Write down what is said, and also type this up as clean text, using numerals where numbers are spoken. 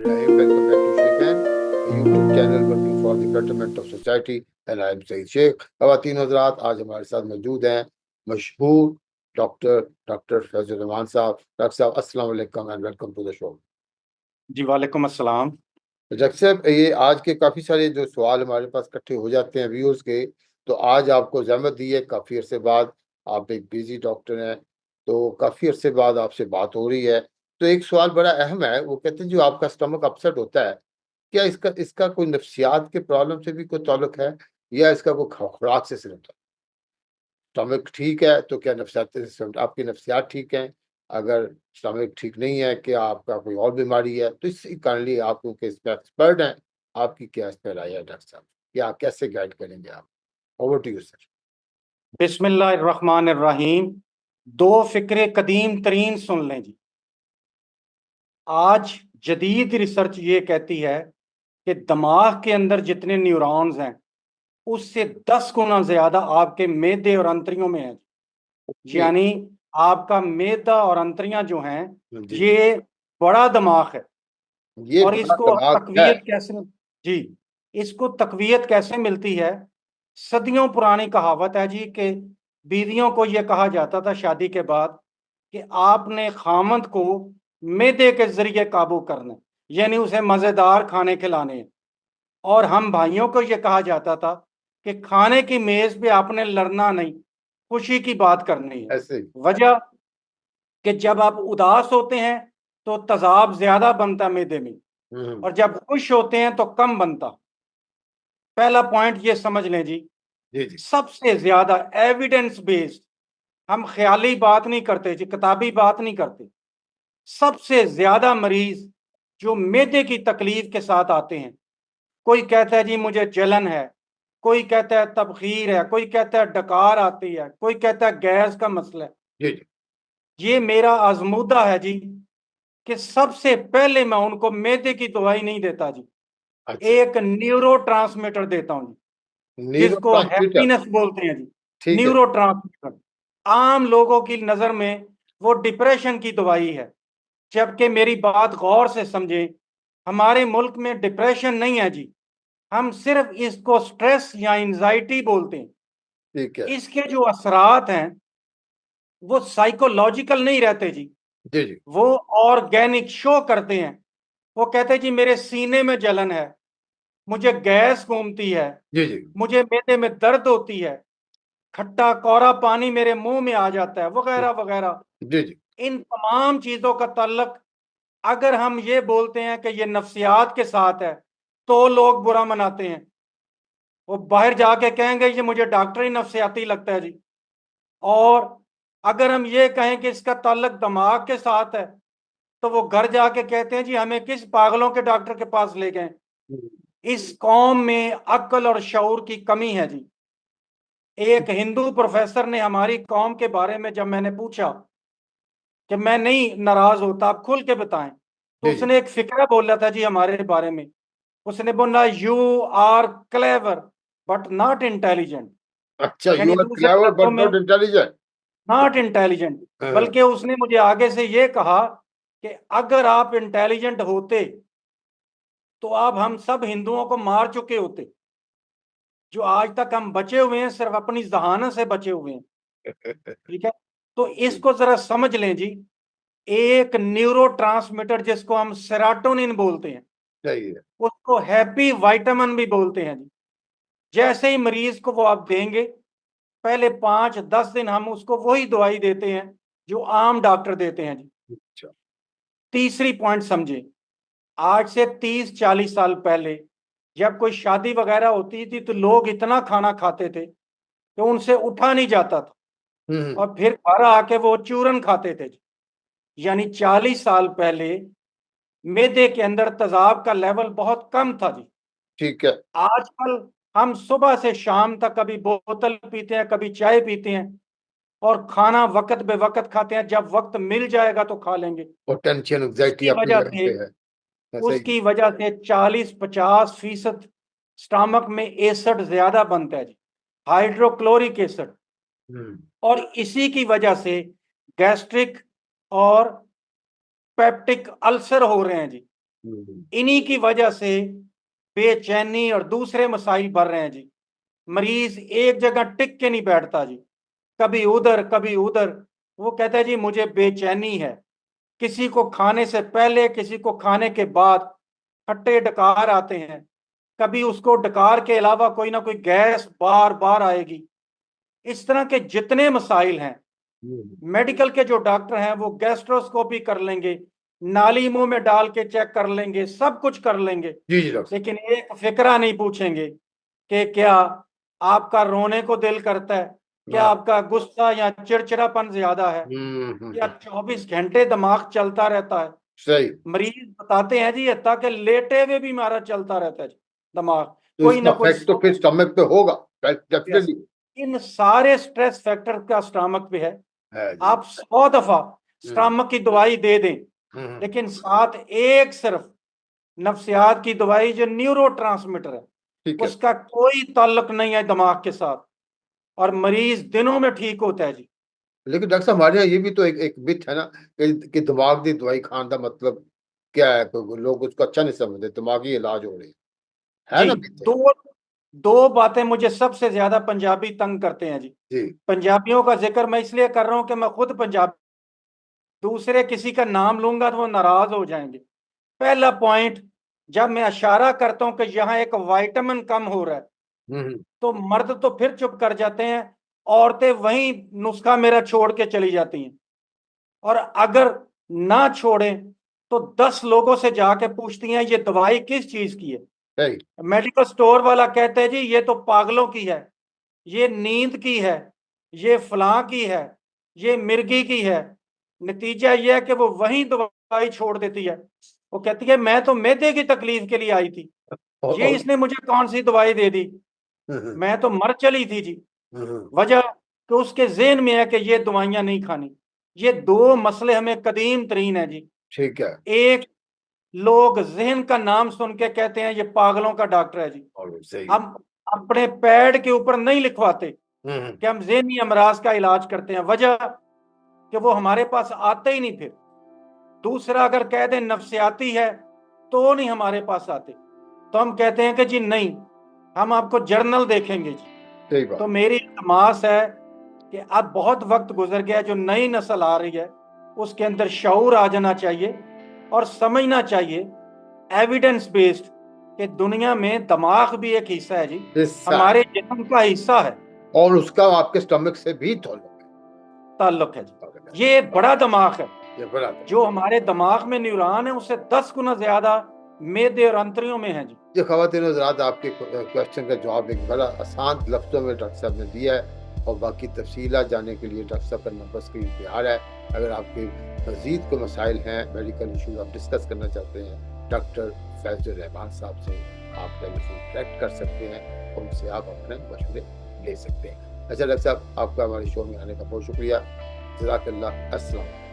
Rahim. Welcome back to Sheikhan, a YouTube channel working for the betterment of society. And I am Saeed Sheikh. खवातीन हज़रात, आज हमारे साथ मौजूद हैं मशहूर डॉक्टर फैजुर रहमान साहब. डॉक्टर साहब, अस्सलाम वालेकुम and welcome to the show. जी वालेकुम अस्सलाम। डॉक्टर साहब, ये आज के काफ़ी सारे जो सवाल हमारे पास इकट्ठे हो जाते हैं व्यूअर्स के, तो आज आपको जहमत दी है काफ़ी अरसे बाद. आप एक बिजी डॉक्टर हैं, तो काफ़ी अरसे बाद आपसे बात हो रही है. तो एक सवाल बड़ा अहम है. वो कहते हैं जो आपका स्टमक अपसेट होता है, क्या इसका इसका कोई नफ्सियात के प्रॉब्लम से भी कोई ताल्लुक है, या इसका कोई खुराक से सिर्फ है? स्टमक ठीक है तो क्या नफ्सियात आपकी नफ्सियात ठीक हैं? अगर स्टमक ठीक नहीं है, क्या आपका कोई और बीमारी है? तो इस कारण लिए आप क्योंकि इस पे एक्सपर्ट हैं, आपकी क्या इस पे राय है डॉक्टर साहब? क्या कैसे गाइड करेंगे आप? Over to you sir. बिस्मिल्लाहिर्रहमानिर्रहीम। दो फिक्रे कदीम तरीन सुन लें जी। आज जदीद रिसर्च ये कहती है कि दिमाग के अंदर जितने न्यूरॉन्स हैं उससे 10 गुना ज्यादा आपके मेदे और अंतरियों में है। जी. यानी आपका मेदा और अंतरियां जो हैं जी. ये बड़ा दिमाग है। ये और बड़ा इसको दिमाग है. तकवीत कैसे, जी, इसको तकवीत कैसे मिलती है? सदियों पुरानी कहावत है जी कि बीवियों को यह कहा जाता था शादी के बाद कि आपने खामद को मैदे के जरिए काबू करना है, यानी उसे मजेदार खाने खिलाने हैं। और हम भाइयों को यह कहा जाता था कि खाने की मेज पे आपने लड़ना नहीं, खुशी की बात करनी है। ऐसे ही. वजह कि जब आप उदास होते हैं तो तेजाब ज्यादा बनता है मैदे में, और जब खुश होते हैं तो कम बनता। पहला पॉइंट ये समझ लें जी। जी. जी. सबसे ज्यादा एविडेंस बेस्ड, हम ख्याली बात नहीं करते जी, किताबी बात नहीं करते। सबसे ज्यादा मरीज जो मैदे की तकलीफ के साथ आते हैं, कोई कहता है जी मुझे जलन है, कोई कहता है तबखीर है, कोई कहता है डकार आती है, कोई कहता है गैस का मसला है। जी. जी. ये मेरा आजमूदा है जी कि सबसे पहले मैं उनको मैदे की दवाई नहीं देता जी, अच्छा. एक न्यूरो ट्रांसमीटर देता हूं जी, न्यूरो जिसको ट्रांसमीटर. हैप्पीनेस बोलते हैं जी। ठीक है. न्यूरो ट्रांसमीटर आम लोगों की नजर में वो डिप्रेशन की दवाई है, जबकि मेरी बात गौर से समझे, हमारे मुल्क में डिप्रेशन नहीं है जी, हम सिर्फ इसको स्ट्रेस या एंजाइटी बोलते हैं। ठीक है. इसके जो असरात हैं वो साइकोलॉजिकल नहीं रहते जी, जी. जी. वो ऑर्गेनिक शो करते हैं। वो कहते हैं जी मेरे सीने में जलन है, मुझे गैस घूमती है, जी. जी. मुझे मैदे में दर्द होती है, खट्टा कौरा पानी मेरे मुंह में आ जाता है, वगैरह वगैरह। जी. जी. इन तमाम चीजों का ताल्लुक, अगर हम ये बोलते हैं कि ये नफ्सियात के साथ है तो लोग बुरा मनाते हैं। वो बाहर जाके कहेंगे ये मुझे डॉक्टरी नफ्सियाती लगता है जी। और अगर हम ये कहें कि इसका ताल्लुक दिमाग के साथ है तो वो घर जाके कहते हैं जी हमें किस पागलों के डॉक्टर के पास ले गए। इस कौम में अक्ल और शऊर की कमी है जी। एक हिंदू प्रोफेसर ने हमारी कौम के बारे में, जब मैंने पूछा कि मैं नहीं नाराज होता, आप खुल के बताएं, तो जी. जी. उसने एक फिक्रा बोला था जी हमारे बारे में। उसने बोला you are clever but not intelligent, अच्छा, यानी यू आर दूसरे क्लेवर लफ्जों बट में नॉट इंटेलिजेंट. Not intelligent. बल्कि उसने मुझे आगे से ये कहा कि अगर आप इंटेलिजेंट होते तो आप हम सब हिंदुओं को मार चुके होते। जो आज तक हम बचे हुए हैं सिर्फ अपनी जहानत से बचे हुए हैं। ठीक है, तो इसको जरा समझ लें जी। एक न्यूरो ट्रांसमीटर जिसको हम सेराटोनिन बोलते हैं, सही है. उसको हैप्पी वाइटामिन भी बोलते हैं जी। जैसे ही मरीज को वो आप देंगे, पहले 5-10 दिन हम उसको वही दवाई देते हैं जो आम डॉक्टर देते हैं जी। अच्छा. तीसरी पॉइंट समझे, आज से 30-40 साल पहले जब कोई शादी वगैरह होती थी तो लोग इतना खाना खाते थे कि उनसे उठा नहीं जाता था, हम्म. और फिर घर आके वो चूरन खाते थे। यानी 40 साल पहले मैदे के अंदर तेजाब का लेवल बहुत कम था जी। ठीक है. आजकल हम सुबह से शाम तक कभी बोतल पीते हैं, कभी चाय पीते हैं, और खाना वक्त बे वक्त खाते हैं, जब वक्त मिल जाएगा तो खा लेंगे। और टेंशन एंग्जाइटी उसकी अपनी वजह जगह से पे है. सही. उसकी वजह से 40-50% स्टमक में एसिड ज्यादा बनता है जी, हाइड्रोक्लोरिक एसिड। हम्म. और इसी की वजह से गैस्ट्रिक और पेप्टिक अल्सर हो रहे हैं जी। इन्हीं की वजह से बेचैनी और दूसरे मसाइल बढ़ रहे हैं जी। मरीज एक जगह टिक के नहीं बैठता जी, कभी उधर कभी उधर। वो कहता है जी मुझे बेचैनी है, किसी को खाने से पहले किसी को खाने के बाद खट्टे डकार आते हैं, कभी उसको डकार के अलावा कोई ना कोई गैस बार बार आएगी। इस तरह के जितने मसाइल हैं, मेडिकल के जो डॉक्टर हैं वो गैस्ट्रोस्कोपी कर लेंगे, नाली मुंह में डाल के चेक कर लेंगे, सब कुछ कर लेंगे, जी जी डॉक्टर। लेकिन एक फिक्रा नहीं पूछेंगे कि क्या आपका रोने को दिल करता है, क्या हाँ। आपका गुस्सा या चिड़चिड़ापन ज्यादा है, या 24 घंटे दिमाग चलता रहता है। सही। मरीज बताते हैं जी तक लेटे हुए भी हमारा चलता रहता है जी दिमाग, तो कोई इसका ना कोई। इफेक्ट तो फिर स्टमक पे होगा यस, डेफिनेटली। इन सारे स्ट्रेस फैक्टर का स्टमक पे है। है जी। आप 100 दफा हम्म स्टमक की दवाई दे दें, हम्म, लेकिन साथ एक सिर्फ नफ्सियात की दवाई जो न्यूरो ट्रांसमीटर है, ठीक है। उसका कोई ताल्लुक नहीं है दिमाग के साथ, और मरीज दिनों में ठीक होता है जी। लेकिन डॉक्टर साहब हमारे यहाँ ये भी तो एक एक मिथ है ना कि दिमाग की दवाई खाने का मतलब क्या है, लोग उसको अच्छा नहीं समझते, दिमागी इलाज हो रहे है जी, ना मिथ है? दो दो बातें मुझे सबसे ज्यादा पंजाबी तंग करते हैं जी। जी। पंजाबियों का जिक्र मैं इसलिए कर रहा हूं कि मैं खुद पंजाबी, दूसरे किसी का नाम लूंगा तो वो नाराज हो जाएंगे। पहला पॉइंट, जब मैं इशारा करता हूं कि यहाँ एक विटामिन कम हो रहा है, हम्म तो मर्द तो फिर चुप कर जाते हैं, औरतें वही नुस्खा मेरा छोड़ के चली जाती हैं। और अगर ना छोड़ें तो 10 लोगों से जाके पूछती हैं ये दवाई किस चीज की है। सही। मेडिकल स्टोर वाला कहते हैं जी ये तो पागलों की है, ये नींद की है, ये फलां की है, ये मिर्गी की है। नतीजा यह है कि वो वही दवाई छोड़ देती है। वो कहती है मैं तो मैदे की तकलीफ के लिए आई थी, ये और इसने मुझे कौन सी दवाई दे दी, हम्म मैं तो मर चली थी जी। हम्म, वजह कि उसके जेहन में है कि ये दवाइयां नहीं खानी। ये दो मसले हमें कदीम तरीन है जी। ठीक है। एक, लोग जहन का नाम सुन के कहते हैं ये पागलों का डॉक्टर है जी। और सही है। हम अपने पैड के ऊपर नहीं लिखवाते हम्म कि हम ज़हनी अमराज का इलाज करते हैं, वजह कि वो हमारे पास आते ही नहीं। फिर दूसरा, अगर कह दें नफ्सियाती है तो नहीं हमारे पास आते, तो हम कहते हैं कि जी नहीं, हम आपको जर्नल देखेंगे जी। सही तो बात। मेरी इल्तमास है कि अब बहुत वक्त गुजर गया, जो नई नस्ल आ रही है उसके अंदर शऊर आ जाना चाहिए और समझना चाहिए एविडेंस बेस्ड कि दुनिया में दिमाग भी एक हिस्सा है जी, हिस्सा हमारे है जिस्म का हिस्सा है, और उसका आपके स्टमक से भी ताल्लुक है ताल्लुक जी। ये बड़ा दिमाग है। ये बड़ा जो हमारे दिमाग में न्यूरॉन है उससे 10 गुना ज्यादा मेदे और अंतरियों में है जी। जी। ख़वातीन हज़रात, आपके क्वेश्चन का जवाब एक बड़ा आसान लफ्ज़ों में डॉक्टर साहब ने दिया है, और बाकी तफ़सीलात जानने के लिए डॉक्टर साहब का नंबर स्क्रीन पे आ रहा है। अगर आपके मज़ीद कोई मसाइल हैं, मेडिकल इशूज़ आप डिस्कस करना चाहते हैं, डॉक्टर फैज़ुर रहमान साहब से आप टेलीफ़ोन कनेक्ट कर सकते हैं, और उनसे आप अपने मशवरे ले सकते हैं। अच्छा डॉक्टर साहब, आपका हमारे शो में आने का बहुत शुक्रिया। जज़ाकल्लाह। अस्सलाम।